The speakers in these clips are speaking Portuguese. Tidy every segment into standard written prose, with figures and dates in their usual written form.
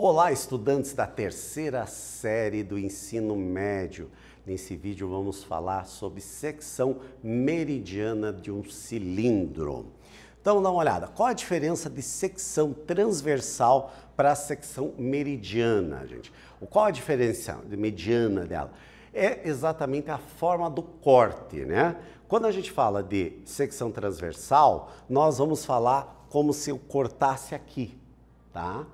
Olá, estudantes da terceira série do ensino médio. Nesse vídeo vamos falar sobre secção meridiana de um cilindro. Então, dá uma olhada. Qual a diferença de secção transversal para a secção meridiana, gente? Qual a diferença de mediana dela? É exatamente a forma do corte, né? Quando a gente fala de secção transversal, nós vamos falar como se eu cortasse aqui, tá?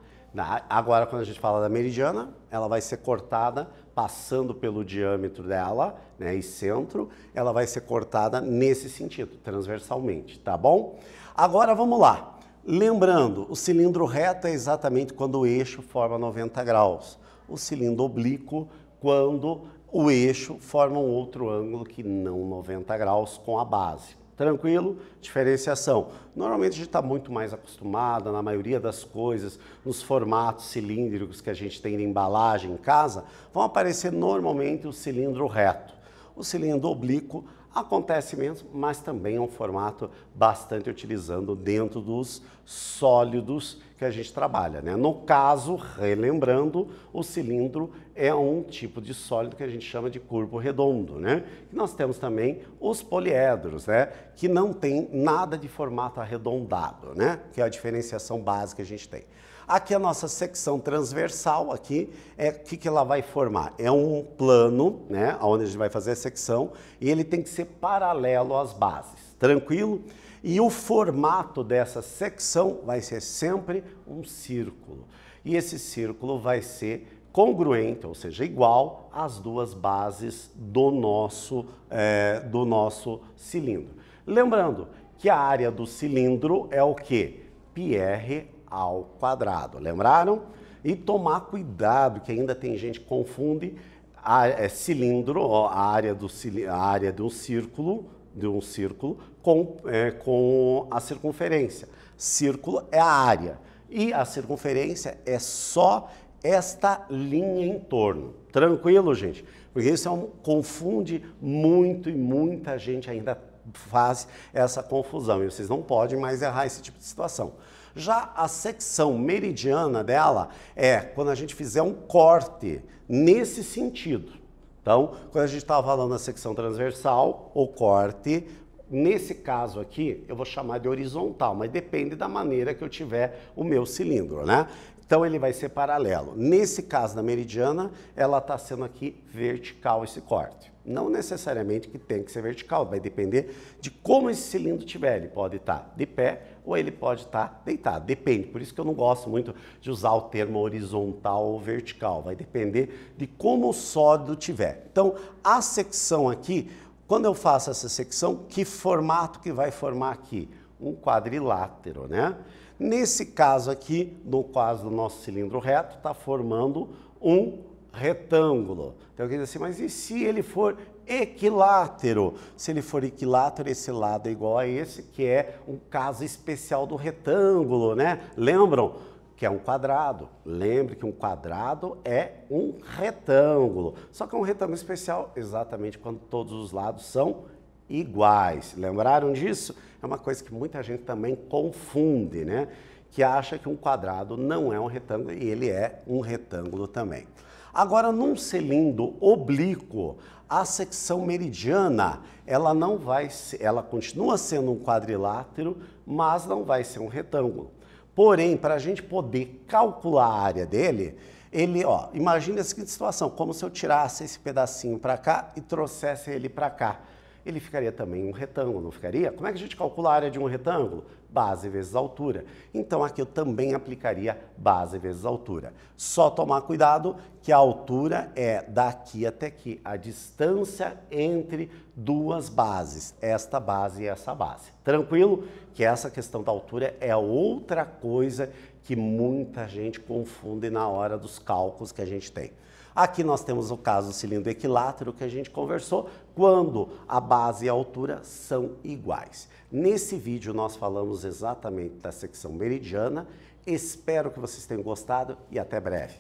Agora, quando a gente fala da meridiana, ela vai ser cortada passando pelo diâmetro dela, né, e centro, ela vai ser cortada nesse sentido, transversalmente, tá bom? Agora, vamos lá. Lembrando, o cilindro reto é exatamente quando o eixo forma 90 graus. O cilindro oblíquo, quando o eixo forma um outro ângulo que não 90 graus com a base. Tranquilo? Diferenciação. Normalmente a gente está muito mais acostumado, na maioria das coisas, nos formatos cilíndricos que a gente tem de embalagem em casa, vão aparecer normalmente o cilindro reto. O cilindro oblíquo acontece mesmo, mas também é um formato bastante utilizando dentro dos sólidos que a gente trabalha, né? No caso, relembrando, o cilindro é um tipo de sólido que a gente chama de corpo redondo, né? E nós temos também os poliedros, né? Que não tem nada de formato arredondado, né? Que é a diferenciação básica que a gente tem. Aqui a nossa secção transversal, aqui, o que ela vai formar? É um plano, né, onde a gente vai fazer a secção, e ele tem que ser paralelo às bases, tranquilo? E o formato dessa secção vai ser sempre um círculo. E esse círculo vai ser congruente, ou seja, igual às duas bases do nosso cilindro. Lembrando que a área do cilindro é o quê? Πr ao quadrado, lembraram? E tomar cuidado, que ainda tem gente que confunde cilindro, a área de um círculo com a circunferência. Círculo é a área e a circunferência é só esta linha em torno. Tranquilo, gente? Porque isso confunde muito e muita gente ainda faz essa confusão e vocês não podem mais errar esse tipo de situação. Já a secção meridiana dela é quando a gente fizer um corte nesse sentido. Então, quando a gente estava falando da secção transversal, o corte, nesse caso aqui, eu vou chamar de horizontal, mas depende da maneira que eu tiver o meu cilindro, né? Então, ele vai ser paralelo. Nesse caso da meridiana, ela está sendo aqui vertical esse corte. Não necessariamente que tem que ser vertical, vai depender de como esse cilindro tiver. Ele pode estar de pé ou ele pode estar deitado, depende. Por isso que eu não gosto muito de usar o termo horizontal ou vertical, vai depender de como o sólido tiver. Então, a secção aqui, quando eu faço essa secção, que formato que vai formar aqui? Um quadrilátero, né? Nesse caso aqui, no caso do nosso cilindro reto, está formando um retângulo. Então, quer dizer assim, mas e se ele for equilátero? Se ele for equilátero, esse lado é igual a esse, que é um caso especial do retângulo, né? Lembram que é um quadrado? Lembre que um quadrado é um retângulo. Só que é um retângulo especial exatamente quando todos os lados são iguais. Lembraram disso? É uma coisa que muita gente também confunde, né? Que acha que um quadrado não é um retângulo e ele é um retângulo também. Agora, num cilindro oblíquo, a secção meridiana, ela não vai ser, ela continua sendo um quadrilátero, mas não vai ser um retângulo. Porém, para a gente poder calcular a área dele, imagine a seguinte situação, como se eu tirasse esse pedacinho para cá e trouxesse ele para cá. Ele ficaria também um retângulo, não ficaria? Como é que a gente calcula a área de um retângulo? Base vezes altura. Então, aqui eu também aplicaria base vezes altura. Só tomar cuidado que a altura é daqui até aqui, a distância entre duas bases, esta base e essa base. Tranquilo? Que essa questão da altura é outra coisa que muita gente confunde na hora dos cálculos que a gente tem. Aqui nós temos o caso do cilindro equilátero que a gente conversou, quando a base e a altura são iguais. Nesse vídeo nós falamos exatamente da secção meridiana. Espero que vocês tenham gostado e até breve.